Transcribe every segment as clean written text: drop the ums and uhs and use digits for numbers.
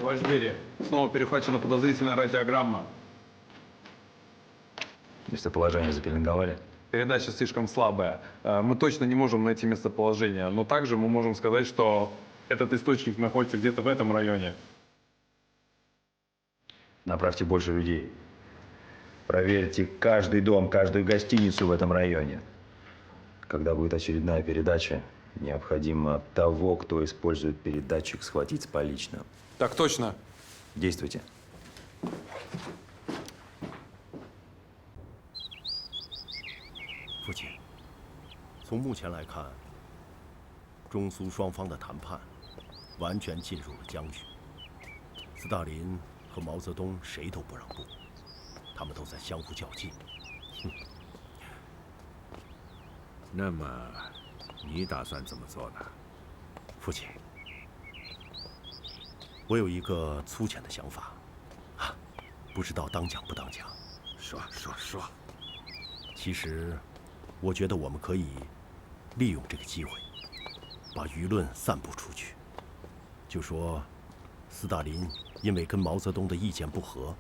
Ваш двери. Снова перехвачена подозрительная радиограмма. Местоположение запеленговали? Передача слишком слабая. Мы точно не можем найти местоположение, но также мы можем сказать, что этот источник находится где-то в этом районе. Направьте больше людей. Проверьте каждый дом, каждую гостиницу в этом районе. Когда будет очередная передача, необходимо того, кто использует передатчик, схватить с поличным. Так точно. Действуйте. 父亲，从目前来看，中苏双方的谈判完全进入了僵局。斯大林和毛泽东谁都不让步，他们都在相互较劲。那么，你打算怎么做呢？父亲，我有一个粗浅的想法，不知道当讲不当讲。说。其实，我觉得我们可以利用这个机会，把舆论散布出去。就说，斯大林因为跟毛泽东的意见不合，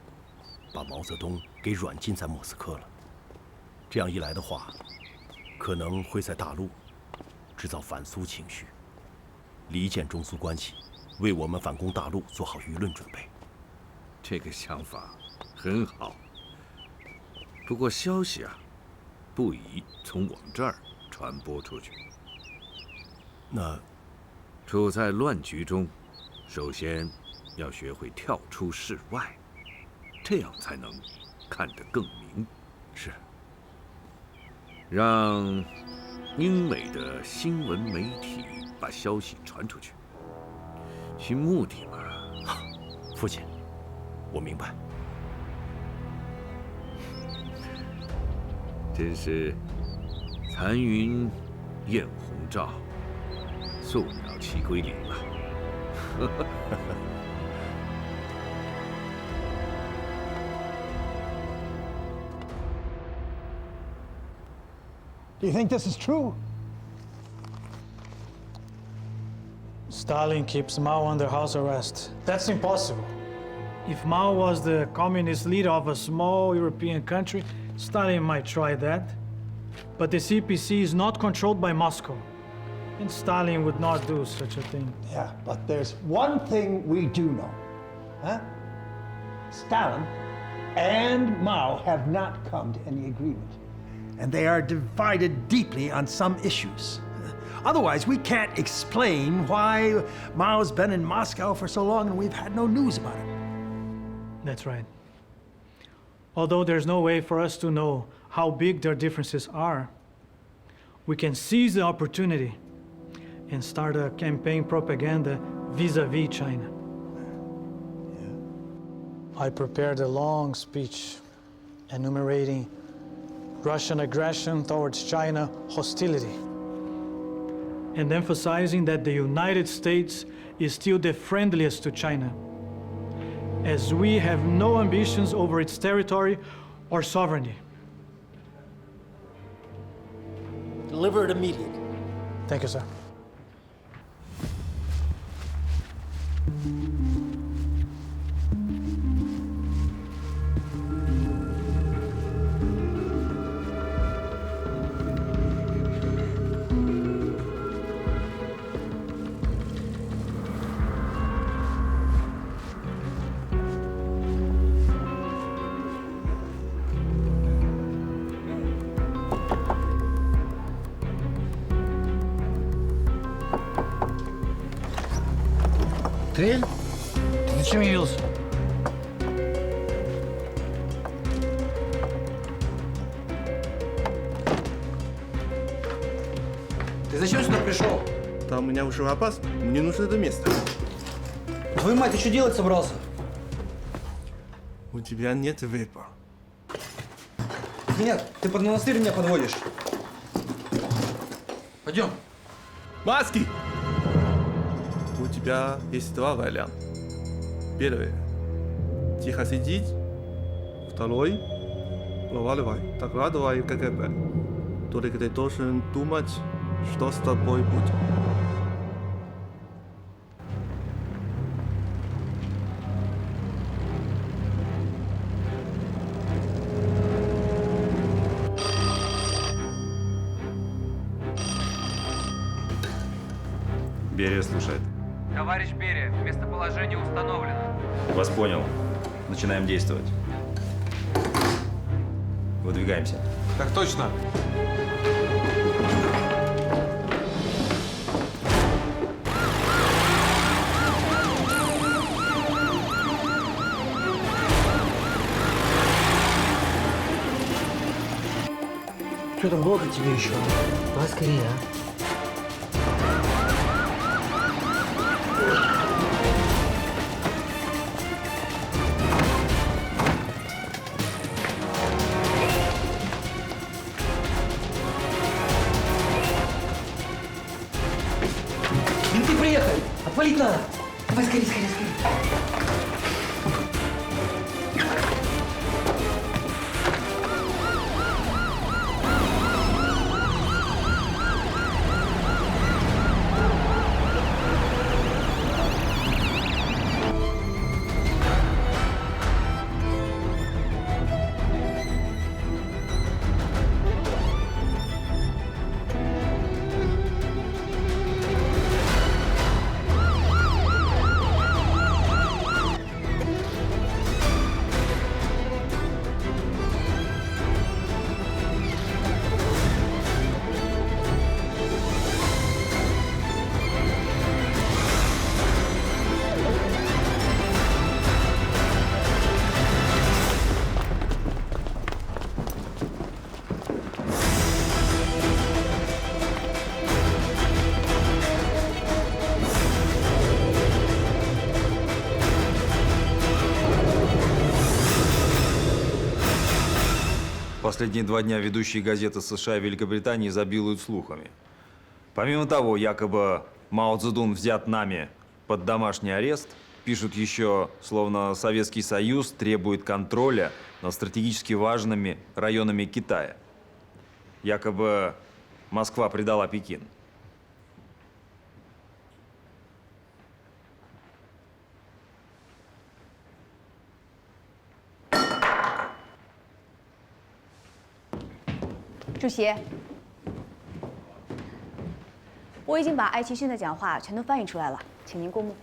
把毛泽东给软禁在莫斯科了。这样一来的话，可能会在大陆制造反苏情绪，离间中苏关系，为我们反攻大陆做好舆论准备。这个想法很好。不过消息啊，不宜从我们这儿传播出去。那，处在乱局中，首先要学会跳出室外，这样才能看得更明。是。让英美的新闻媒体把消息传出去，其目的嘛……父亲，我明白。真是残云艳红照，宿鸟齐归林了。Do you think this is true? Stalin keeps Mao under house arrest. That's impossible. If Mao was the communist leader of a small European country, Stalin might try that. But the CPC is not controlled by Moscow. And Stalin would not do such a thing. Yeah, but there's one thing we do know. Huh? Stalin and Mao have not come to any agreement. And they are divided deeply on some issues. Otherwise, we can't explain why Mao's been in Moscow for so long and we've had no news about him. That's right. Although there's no way for us to know how big their differences are, we can seize the opportunity and start a campaign propaganda vis-a-vis China. I prepared a long speech enumerating Russian aggression towards China hostility, and emphasizing that the United States is still the friendliest to China, as we have no ambitions over its territory or sovereignty. Deliver it immediately. Thank you, sir. Ты? Ты зачем явился? Ты зачем сюда пришел? Там у меня уже опасно. Мне нужно это место. Твою мать, ты что делать собрался? У тебя нет выбора. Нет, ты под монастырь меня подводишь. Пойдем. Маски! У тебя есть два варианта. Первый. Тихо сидеть. Второй. Проваливай. Докладывай КГБ. Только ты должен думать, что с тобой будет. Берия слушает. Товарищ Берия, местоположение установлено. Вас понял. Начинаем действовать. Выдвигаемся. Так точно. Что там, долго тебе еще? Давай скорее, а? Менты приехали! Отвалить надо! Давай скорее, скорее, скорее! Последние 2 дня ведущие газеты США и Великобритании изобилуют слухами. Помимо того, якобы Мао Цзэдун взят нами под домашний арест, пишут еще, словно Советский Союз требует контроля над стратегически важными районами Китая. Якобы Москва предала Пекин.主席，我已经把艾奇逊的讲话全都翻译出来了，请您过目。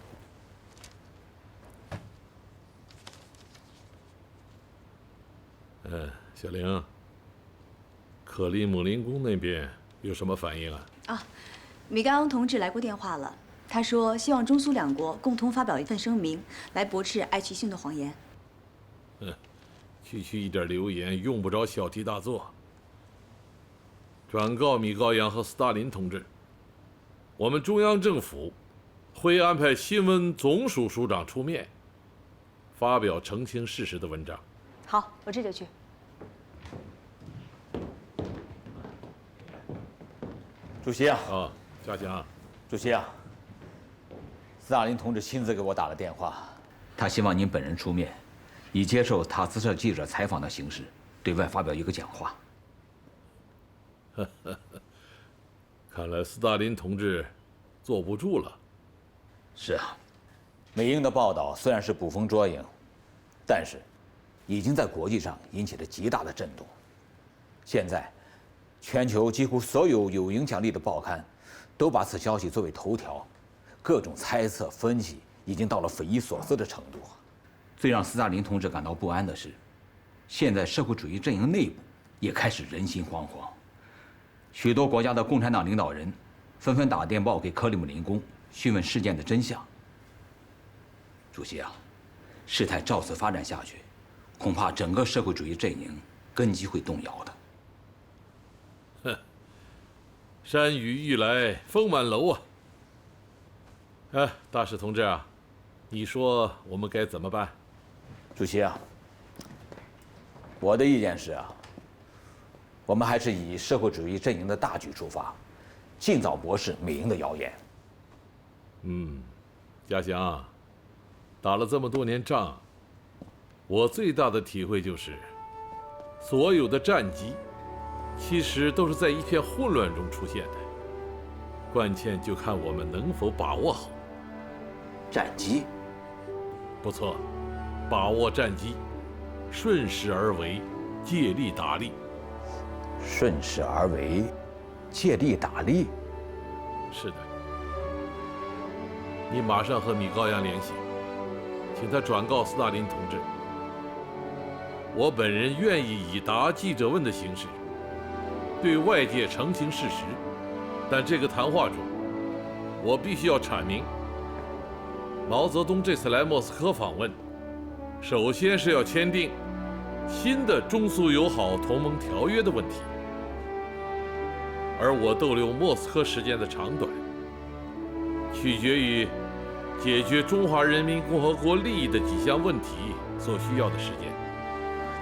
小玲，克里姆林宫那边有什么反应啊？啊，米盖昂同志来过电话了，他说希望中苏两国共同发表一份声明，来驳斥艾奇逊的谎言。区一点流言用不着小题大做。转告米高扬和斯大林同志，我们中央政府会安排新闻总署署长出面，发表澄清事实的文章。好，我这就去。主席啊！啊，嘉祥。主席啊！斯大林同志亲自给我打了电话，他希望您本人出面，以接受塔斯社记者采访的形式，对外发表一个讲话。看来斯大林同志坐不住了。是啊，美英的报道虽然是捕风捉影，但是已经在国际上引起了极大的震动。现在，全球几乎所有有影响力的报刊都把此消息作为头条，各种猜测分析已经到了匪夷所思的程度。最让斯大林同志感到不安的是，现在社会主义阵营内部也开始人心惶惶。许多国家的共产党领导人纷纷打电报给克里姆林宫询问事件的真相。主席啊，事态照此发展下去，恐怕整个社会主义阵营根基会动摇的。哼，山雨欲来风满楼啊！哎，大使同志啊，你说我们该怎么办？主席啊，我的意见是啊，我们还是以社会主义阵营的大局出发，尽早驳斥美英的谣言。嘉祥，打了这么多年仗，我最大的体会就是，所有的战机其实都是在一片混乱中出现的，关键就看我们能否把握好。战机？不错，把握战机，顺势而为，借力打力。顺势而为，借力打力。是的，你马上和米高扬联系，请他转告斯大林同志，我本人愿意以答记者问的形式，对外界澄清事实。但这个谈话中，我必须要阐明，毛泽东这次来莫斯科访问，首先是要签订新的中苏友好同盟条约的问题，而我逗留莫斯科时间的长短，取决于解决中华人民共和国利益的几项问题所需要的时间。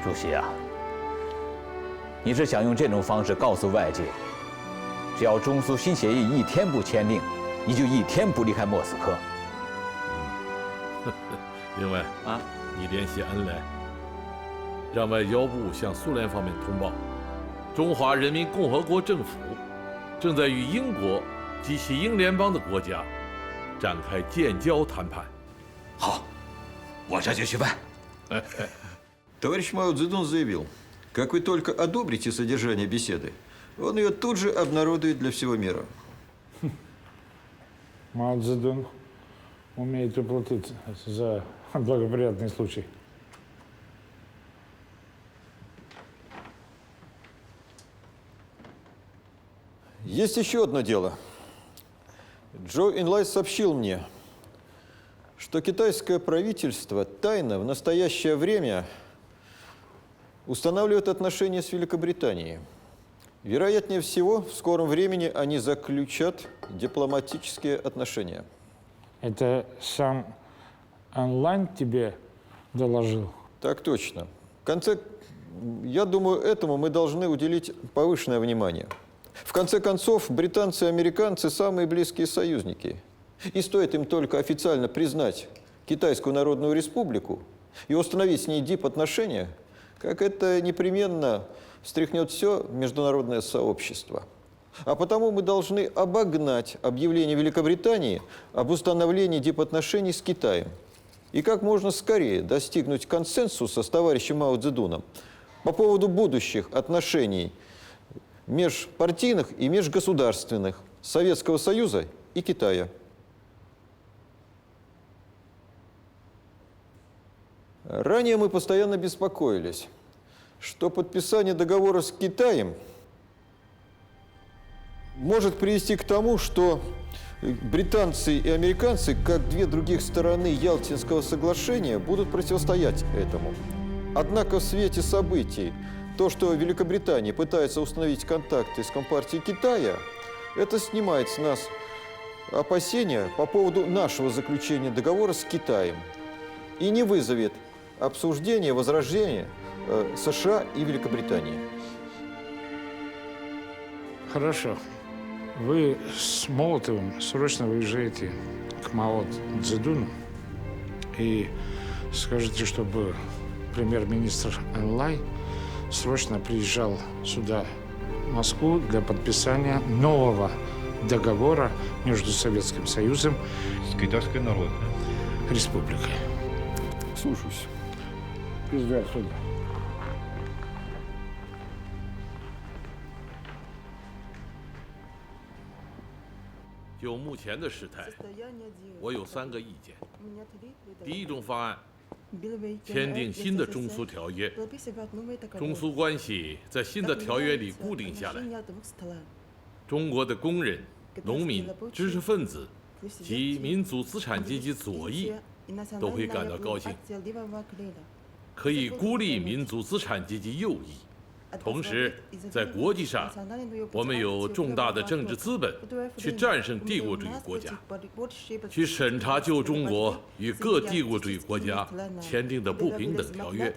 主席啊，你是想用这种方式告诉外界，只要中苏新协议一天不签订，你就一天不离开莫斯科。另外啊，你联系恩来，让外交部向苏联方面通报，中华人民共和国政府正在与英国及其英联邦的国家展开建交谈判。好，我这就去办。Товарищ Мао Цзэдун заявил, как вы только одобрите содержание беседы, он ее тут же обнародует для всего мира. Мао Цзэдун умеет уплатить за благоприятный случай. Есть еще одно дело. Джо Инлай сообщил мне, что китайское правительство тайно в настоящее время устанавливает отношения с Великобританией. Вероятнее всего, в скором времени они заключат дипломатические отношения. Это сам онлайн тебе доложил? Так точно. В конце, я думаю, этому мы должны уделить повышенное внимание. В конце концов, британцы и американцы – самые близкие союзники. И стоит им только официально признать Китайскую Народную Республику и установить с ней дипотношения, как это непременно встряхнет все международное сообщество. А потому мы должны обогнать объявление Великобритании об установлении дипотношений с Китаем и как можно скорее достигнуть консенсуса с товарищем Мао Цзэдуном по поводу будущих отношений межпартийных и межгосударственных Советского Союза и Китая. Ранее мы постоянно беспокоились, что подписание договора с Китаем может привести к тому, что британцы и американцы, как две других стороны Ялтинского соглашения, будут противостоять этому. Однако в свете событий, то, что Великобритания пытается установить контакты с Компартией Китая, это снимает с нас опасения по поводу нашего заключения договора с Китаем и не вызовет обсуждения, возражения США и Великобритании. Хорошо. Вы с Молотовым срочно выезжаете к Мао Цзэдуну и скажете, чтобы премьер-министр Энлай срочно приезжал сюда, в Москву, для подписания нового договора между Советским Союзом с Китайской Народной Республикой. Слушаюсь. Езжай отсюда.就目前的事态，我有3个意见。第一种方案，签订新的中苏条约，中苏关系在新的条约里固定下来。中国的工人、农民、知识分子及民族资产阶级左翼都会感到高兴，可以孤立民族资产阶级右翼。同时，在国际上，我们有重大的政治资本去战胜帝国主义国家，去审查旧中国与各帝国主义国家签订的不平等条约。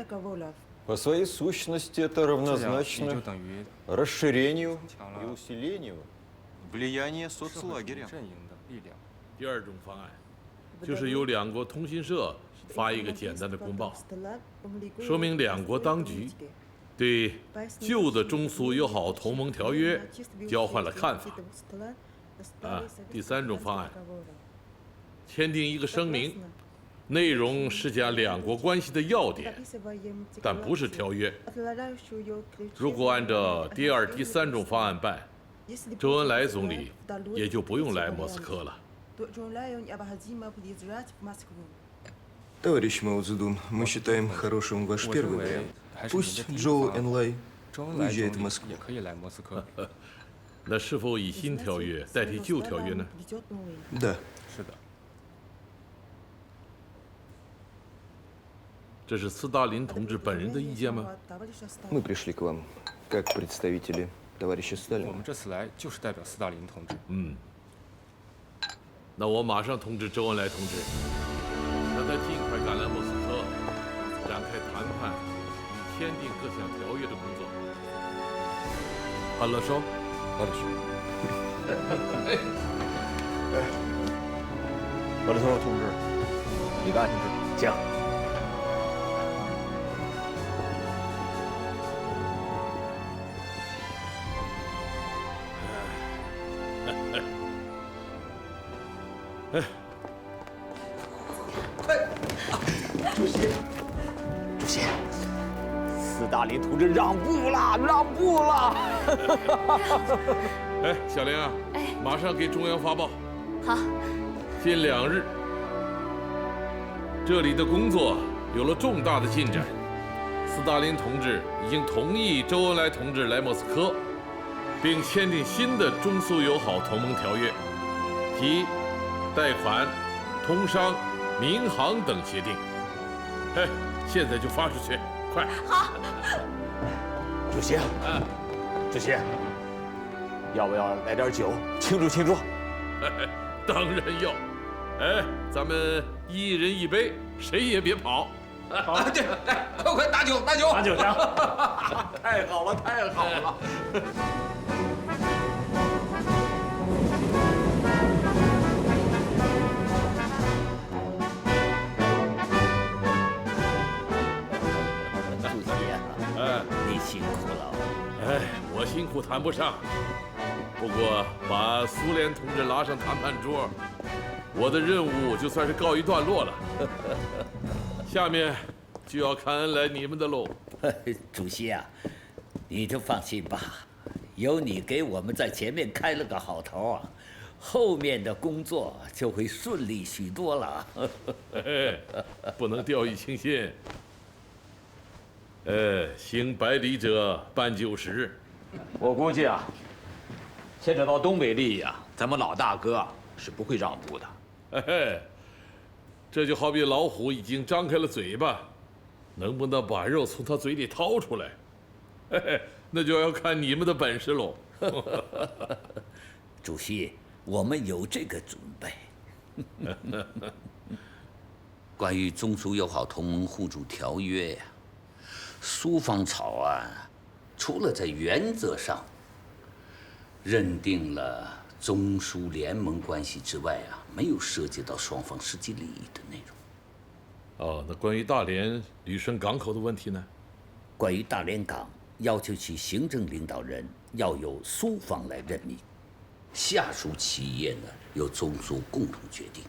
По своей сущности это равнозначно расширению и усилению влияния соцлагеря. 第二种方案，就是由2国通讯社发一个简单的公报，说明2国当局对旧的中苏友好同盟条约交换了看法。第3种方案，签订一个声明，内容是讲2国关系的要点，但不是条约。如果按照第2、第3种方案办，周恩来总理也就不用来莫斯科了。Товарищ Мао Цзэдун, мы считаем хорошим ваш первый вариант. Пусть Джоу Энлай уезжает в Москву. 那是否以新条约代替旧条约呢？ Да. 是的。这是斯大林同志本人的意见吗？ Мы пришли к вам как представители товарища 我 Сталина. 们这次来就是代表斯大林同志。嗯。那我马上通知周恩来同志，让他尽快赶来莫斯科，展开谈判与签订各项条约的工作。好了，说。 Хорошо. 我的同志，李干同志，请。主席，主席，斯大林同志让步了，让步了。哎，小玲啊，马上给中央发报。好。近2日，这里的工作有了重大的进展。斯大林同志已经同意周恩来同志来莫斯科，并签订新的中苏友好同盟条约，即贷款、通商、民航等协定。哎，现在就发出去，快！好。主席，主席，要不要来点酒庆祝庆祝？当然要。哎，咱们1人1杯，谁也别跑。好，对，来，快打酒，打酒，打酒枪！太好了，太好了。主席啊，你辛苦了。哎，我辛苦谈不上，不过把苏联同志拉上谈判桌，我的任务就算是告一段落了。下面就要看恩来你们的喽。主席啊，你就放心吧，有你给我们在前面开了个好头啊，后面的工作就会顺利许多了。不能掉以轻心。行百里者半90。我估计啊，牵扯到东北利益啊，咱们老大哥是不会让步的。这就好比老虎已经张开了嘴巴，能不能把肉从他嘴里掏出来，那就要看你们的本事喽。主席，我们有这个准备。关于中苏友好同盟互助条约呀，苏方草案除了在原则上认定了中苏联盟关系之外啊，没有涉及到双方实际利益的内容。哦，那关于大连旅顺港口的问题呢？关于大连港，要求其行政领导人要由苏方来任命，下属企业呢由中苏共同决定。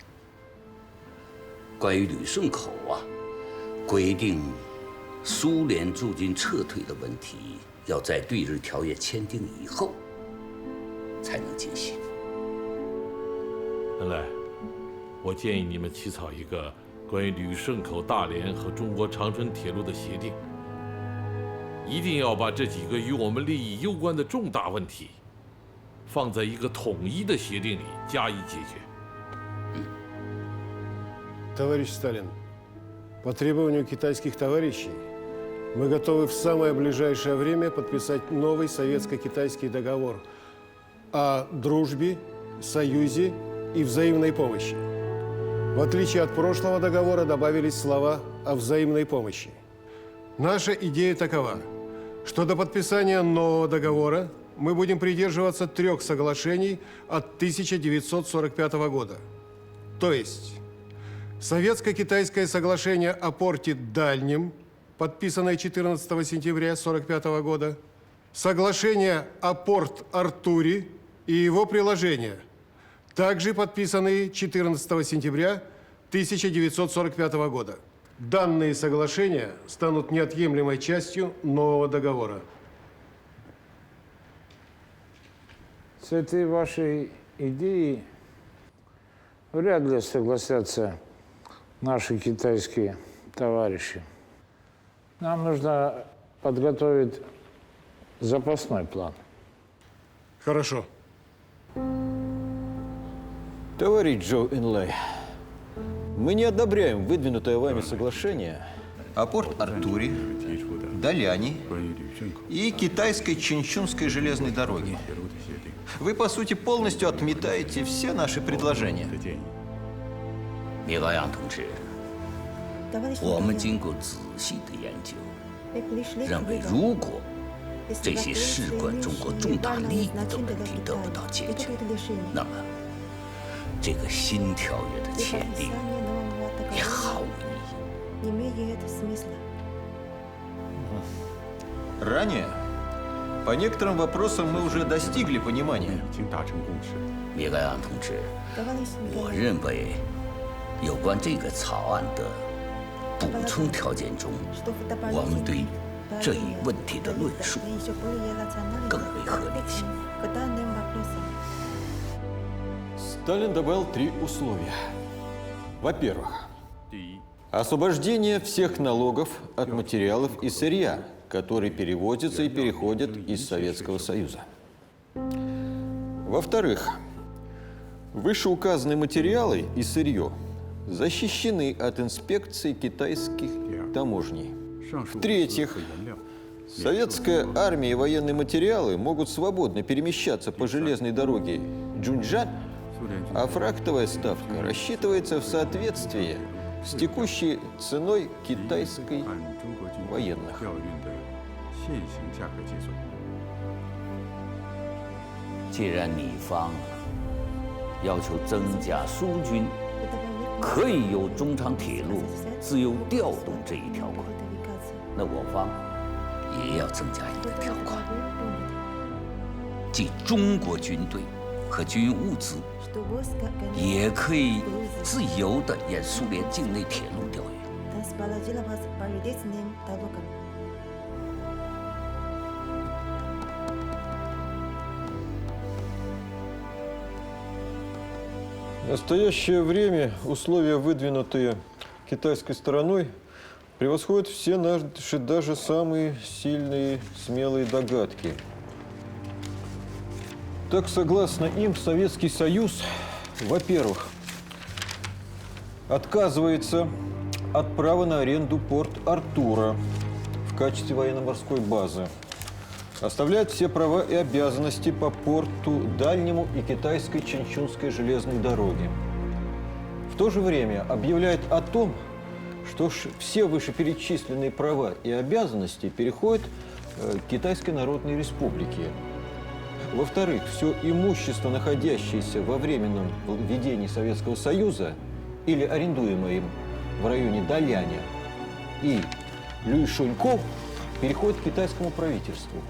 关于旅顺口啊，规定苏联驻军撤退的问题，要在对日条约签订以后才能进行。恩来，我建议你们起草一个关于旅顺口大连和中国长春铁路的协定，一定要把这几个与我们利益攸关的重大问题，放在一个统一的协定里加以解决。Товарищ Сталин, по требованию китайских товарищей мы готовы в самое ближайшее время подписать новый советско-китайский договор о дружбе, союзе и взаимной помощи. В отличие от прошлого договора добавились слова о взаимной помощи. Наша идея такова, что до подписания нового договора мы будем придерживаться 3 соглашений от 1945 года. То есть Советско-китайское соглашение о порте Дальнем, подписанное 14 сентября 1945 года, соглашение о порт Артуре и его приложения, также подписанные 14 сентября 1945 года. Данные соглашения станут неотъемлемой частью нового договора. С этой вашей идеей вряд ли согласятся наши китайские товарищи. Нам нужно подготовить запасной план. Хорошо. Товарищ Джоу Энлай, мы не одобряем выдвинутое вами соглашение о Порт-Артуре, Даляне и китайской Чэньчунской железной дороге. Вы, по сути, полностью отметаете все наши предложения. 米高扬同志，我们经过仔细的研究，认为如果这些事关中国重大利益的问题得不到解决，那么这个新条约的签订也毫无意义。 Ранее по некоторым вопросам мы уже достигли понимания. 米高扬同志，我认为有关这个草案的补充条件中，我们对这一问题的论述更为合理性。 Сталин добавил 3 условия. Во-первых, освобождение всех налогов от материалов и сырья, которые перевозятся и переходят из Советского Союза. Во-вторых, вышеуказанные материалы и сырье защищены от инспекций китайских таможней. В-третьих, советская армия и военные материалы могут свободно перемещаться по железной дороге Джунчжань, а фрактовая ставка рассчитывается в соответствии с текущей ценой китайской военных. 既然你方要求增加苏军可以由中长铁路自由调动这一条款，那我方也要增加一个条款，即中国军队和军用物资也可以自由地沿苏联境内铁路调运。 В настоящее время условия, выдвинутые китайской стороной, превосходят все наши даже самые сильные, смелые догадки. Так, согласно им, Советский Союз, во-первых, отказывается от права на аренду Порт-Артура в качестве военно-морской базы, оставляет все права и обязанности по порту Дальнему и китайской Чэньчунской железной дороге. В то же время объявляет о том, что все вышеперечисленные права и обязанности переходят к Китайской Народной Республике. Во-вторых, все имущество, находящееся во временном ведении Советского Союза или арендуемое им в районе Даляня и Люйшуньков, переходит к китайскому правительству.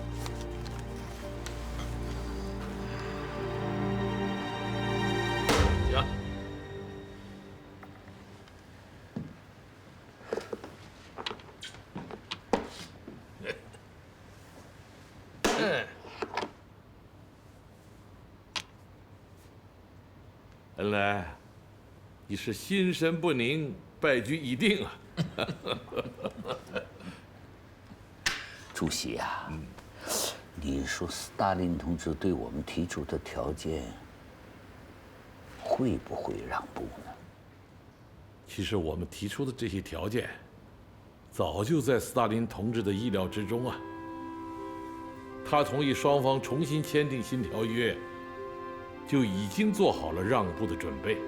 恩来，你是心神不宁，败局已定啊！主席啊，你说斯大林同志对我们提出的条件，会不会让步呢？其实我们提出的这些条件，早就在斯大林同志的意料之中啊。他同意双方重新签订新条约，就已经做好了让步的准备。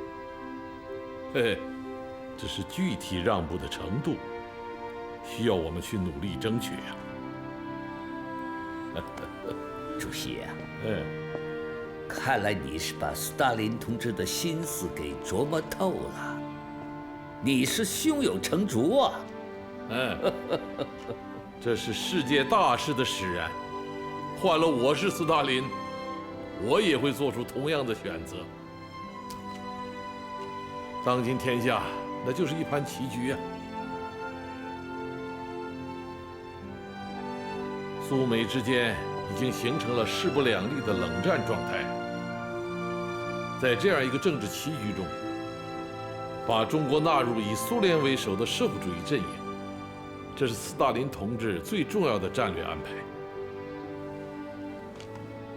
嘿，只是具体让步的程度，需要我们去努力争取啊。主席啊，看来你是把斯大林同志的心思给琢磨透了，你是胸有成竹啊！这是世界大事的使然，换了我是斯大林，我也会做出同样的选择。当今天下，那就是一盘棋局啊。苏美之间已经形成了势不两立的冷战状态。在这样一个政治棋局中，把中国纳入以苏联为首的社会主义阵营，这是斯大林同志最重要的战略安排，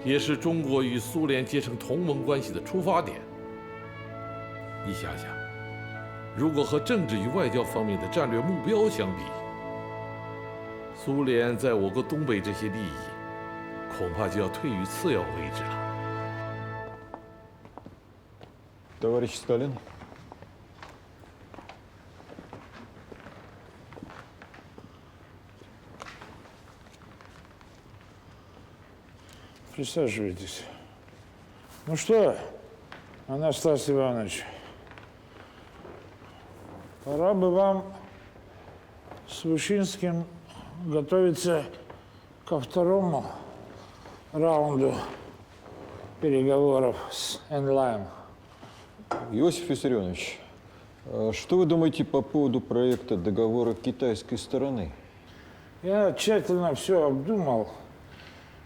也是中国与苏联结成同盟关系的出发点。你想想，如果和政治与外交方面的战略目标相比，苏联在我国东北这些利益，恐怕就要退于次要位置了。Товарищ Сталин. Присаживайтесь. Ну что, Анастасий Иванович, пора бы вам с Вышинским готовиться ко второму раунду переговоров с Энлайн. Иосиф Виссарионович, что вы думаете по поводу проекта договора китайской стороны? Я тщательно все обдумал.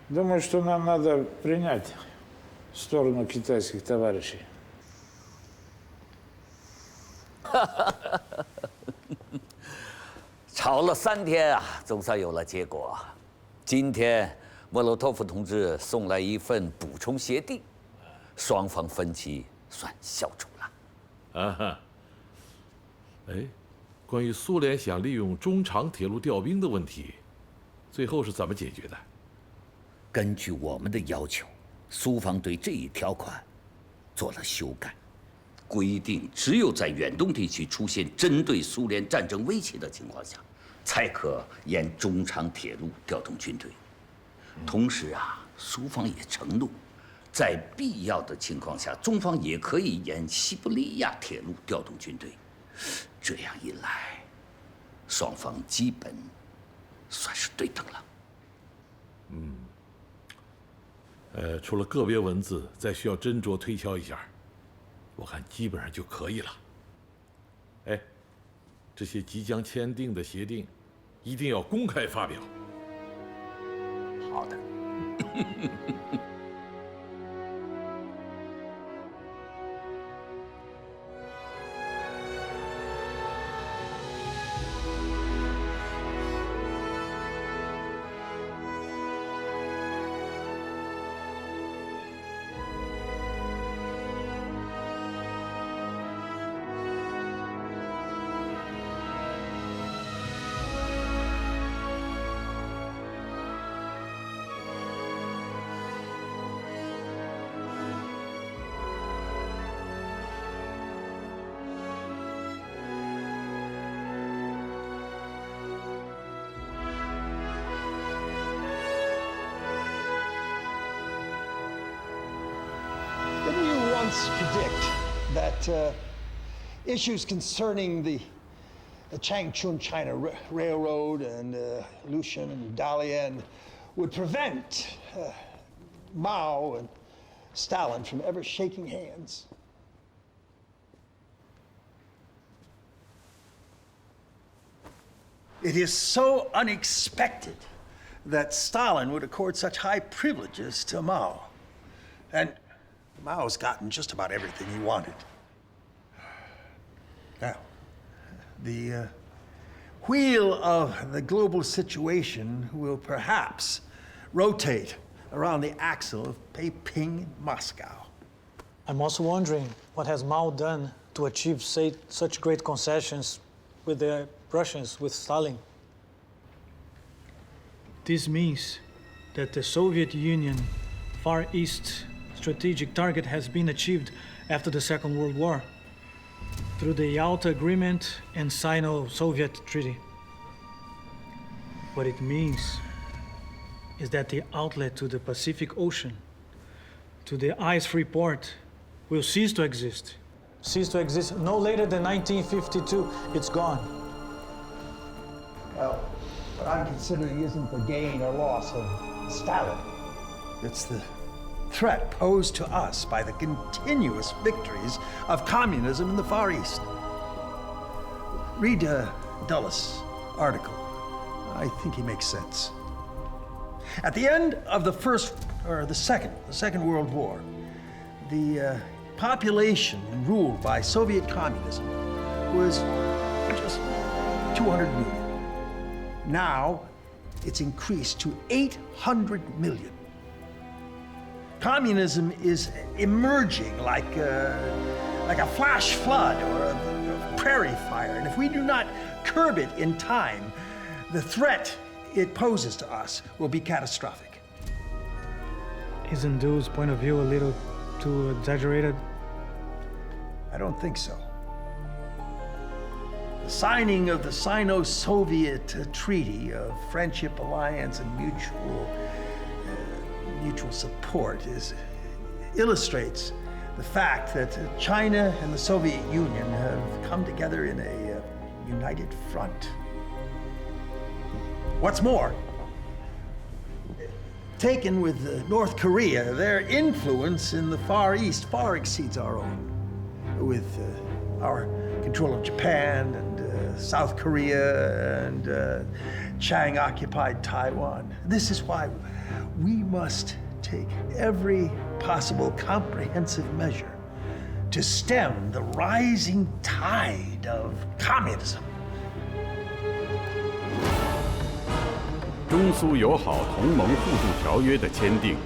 Думаю, что нам надо принять сторону китайских товарищей. 吵了3天啊，总算有了结果。今天莫洛托夫同志送来一份补充协定，双方分歧算消除了。啊哈。哎，关于苏联想利用中长铁路调兵的问题，最后是怎么解决的？根据我们的要求，苏方对这一条款做了修改，规定只有在远东地区出现针对苏联战争威胁的情况下，才可沿中长铁路调动军队。同时啊，苏方也承诺，在必要的情况下，中方也可以沿西伯利亚铁路调动军队。这样一来，双方基本算是对等了。除了个别文字再需要斟酌推敲一下，我看基本上就可以了。哎，这些即将签订的协定，一定要公开发表。好的。Didn't you once predict that issues concerning the Changchun China Railroad and Lushan and Dalian would prevent Mao and Stalin from ever shaking hands? It is so unexpected that Stalin would accord such high privileges to Mao. And Mao's gotten just about everything he wanted. Now, the wheel of the global situation will perhaps rotate around the axle of Peiping and Moscow. I'm also wondering, what has Mao done to achieve such great concessions with the Russians, with Stalin? This means that the Soviet Union Far East strategic target has been achieved after the Second World War through the Yalta Agreement and Sino-Soviet Treaty. What it means is that the outlet to the Pacific Ocean, to the ice-free port, will cease to exist. Cease to exist no later than 1952. It's gone. Well, what I'm considering isn't the gain or loss of Stalin. It's the threat posed to us by the continuous victories of communism in the Far East. Read Dulles' article. I think he makes sense. At the end of the Second World War, the population ruled by Soviet communism was just 200 million. Now, it's increased to 800 million. Communism is emerging like a flash flood or a prairie fire, and if we do not curb it in time, the threat it poses to us will be catastrophic. Isn't Du's point of view a little too exaggerated? I don't think so. The signing of the Sino-Soviet Treaty of Friendship, Alliance, and mutual support illustrates the fact that China and the Soviet Union have come together in a united front. What's more, taken with North Korea, their influence in the Far East far exceeds our own. With our control of Japan and South Korea and Chiang-occupied Taiwan. This is why we must take every possible comprehensive measure to stem the rising tide of communism. 中苏友好同盟互助条约的签订，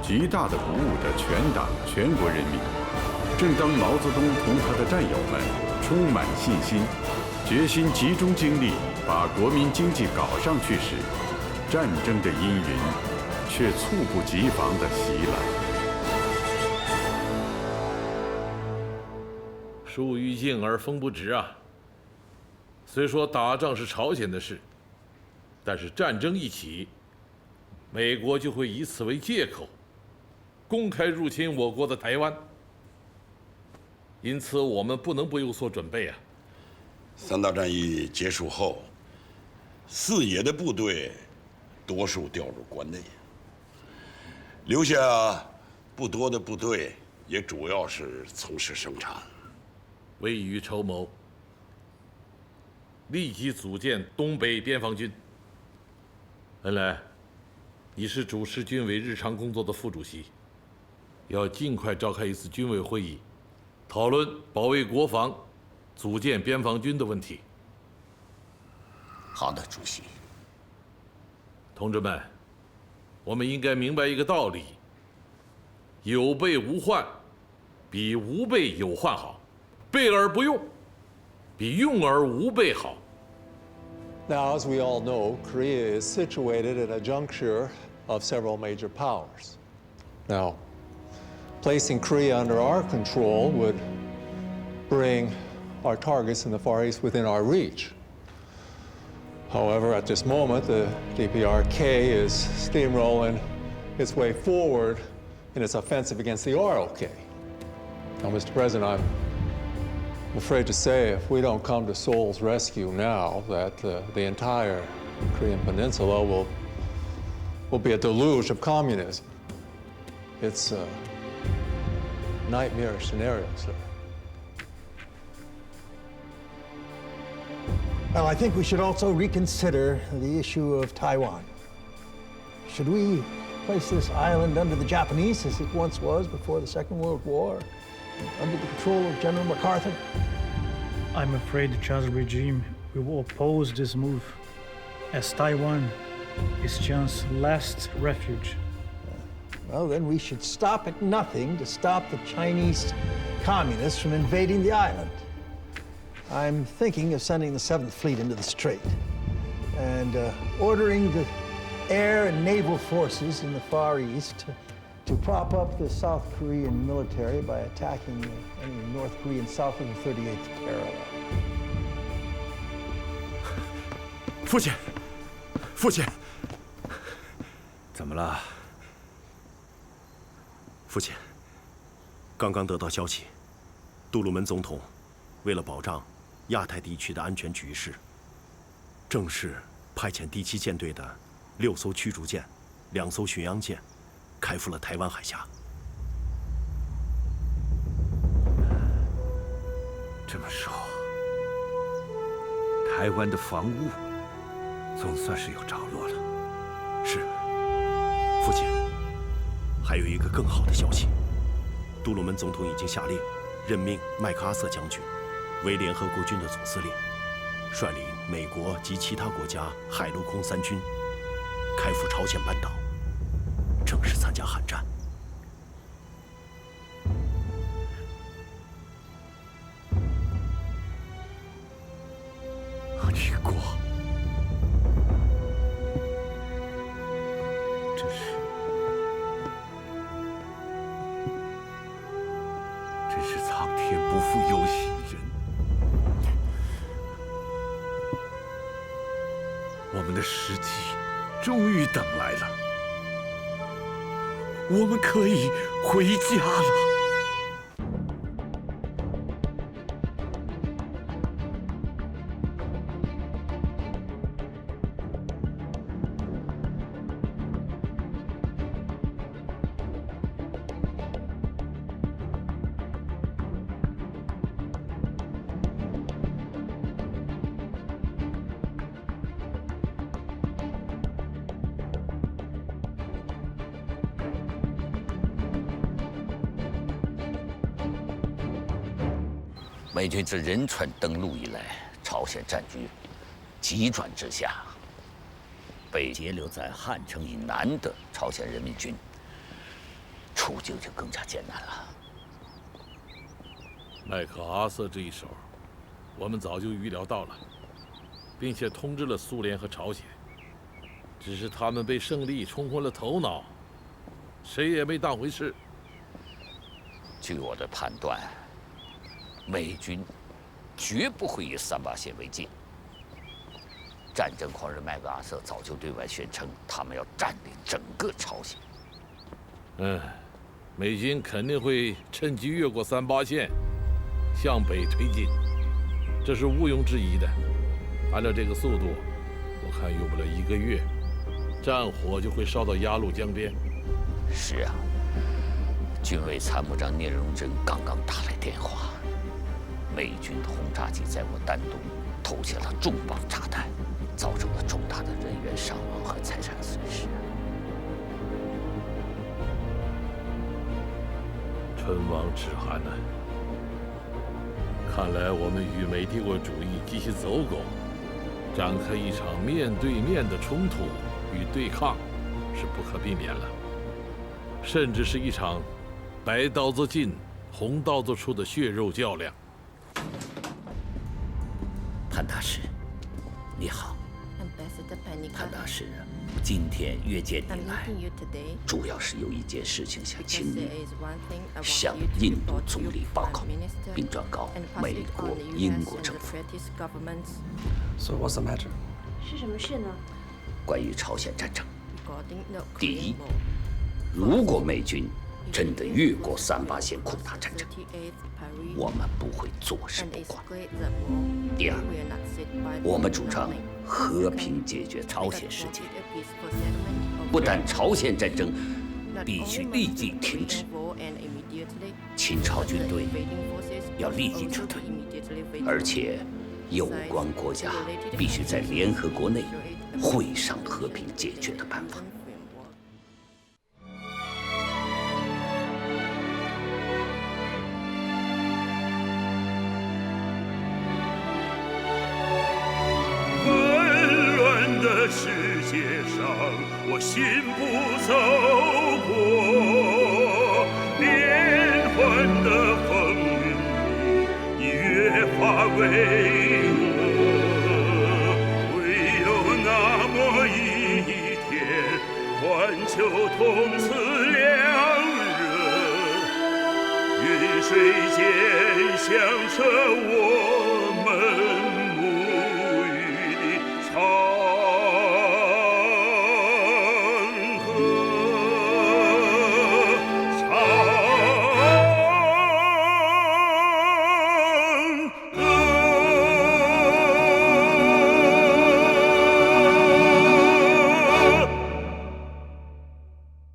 极大的鼓舞着全党全国人民。正当毛泽东同他的战友们充满信心，决心集中精力把国民经济搞上去时，战争的阴云却猝不及防地袭来。树欲静而风不止啊！虽说打仗是朝鲜的事，但是战争一起，美国就会以此为借口，公开入侵我国的台湾。因此，我们不能不有所准备啊！三大战役结束后，四野的部队多数调入关内，留下不多的部队也主要是从事生产。未雨绸缪，立即组建东北边防军。恩来，你是主持军委日常工作的副主席，要尽快召开一次军委会议，讨论保卫国防、组建边防军的问题。好的，主席。同志们，我们应该明白一个道理：有备无患，比无备有患好；备而不用，比用而无备好。 Now, as we all know, Korea is situated at a juncture of several major powers. Now, placing Korea under our control would bring our targets in the Far East within our reach. However, at this moment, the DPRK is steamrolling its way forward in its offensive against the ROK. Now, Mr. President, I'm afraid to say if we don't come to Seoul's rescue now, that the entire Korean peninsula will be a deluge of communism. It's a nightmarish scenario, sir. Well, I think we should also reconsider the issue of Taiwan. Should we place this island under the Japanese as it once was before the Second World War, under the control of General MacArthur? I'm afraid the Chavez regime will oppose this move, as Taiwan is Chiang's last refuge. Well, then we should stop at nothing to stop the Chinese communists from invading the island. I'm thinking of sending the 7th Fleet into the Strait and ordering the air and naval forces in the Far East to prop up the South Korean military by attacking any North Korean south of the 38th parallel. 父亲，父亲，怎么了？父亲，刚刚得到消息，杜鲁门总统为了保障亚太地区的安全局势，正式派遣第7舰队的6艘驱逐舰、2艘巡洋舰。 开赴了台湾海峡。这么说，台湾的防务总算是有着落了。是，父亲，还有一个更好的消息，杜鲁门总统已经下令任命麦克阿瑟将军为联合国军的总司令，率领美国及其他国家海陆空三军，开赴朝鲜半岛，正式参加韩战。雨果，真是苍天不负有心人。我们的时机终于等来了，我们可以回家了。美军自仁川登陆以来，朝鲜战局急转直下。被截留在汉城以南的朝鲜人民军，处境就更加艰难了。麦克阿瑟这一手，我们早就预料到了，并且通知了苏联和朝鲜，只是他们被胜利冲昏了头脑，谁也没当回事。据我的判断，美军绝不会以3·8线为界。战争狂人麦克阿瑟早就对外宣称，他们要占领整个朝鲜。美军肯定会趁机越过3·8线，向北推进，这是毋庸置疑的。按照这个速度，我看用不了1个月，战火就会烧到鸭绿江边。是啊，军委参谋长聂荣臻刚刚打来电话，美军的轰炸机在我丹东投下了重磅炸弹，造成了重大的人员伤亡和财产损失。唇亡齿寒呐！看来我们与美帝国主义继续走狗，展开一场面对面的冲突与对抗是不可避免了，甚至是一场白刀子进红刀子出的血肉较量。潘大使，你好。潘大使，今天约见你来，主要是有一件事情想请你向印度总理报告，并转告美国、英国政府。So what's the matter? 是什么事呢？关于朝鲜战争，第一，如果美军真的越过3·8线扩大战争，我们不会坐视不管。第二，我们主张和平解决朝鲜事件，不但朝鲜战争必须立即停止，侵朝军队要立即撤退，而且有关国家必须在联合国内会上和平解决的办法。世界上，我信步走过变幻的风云里，你越发巍峨。唯有那么一天，环球同此两热，云水间响彻我们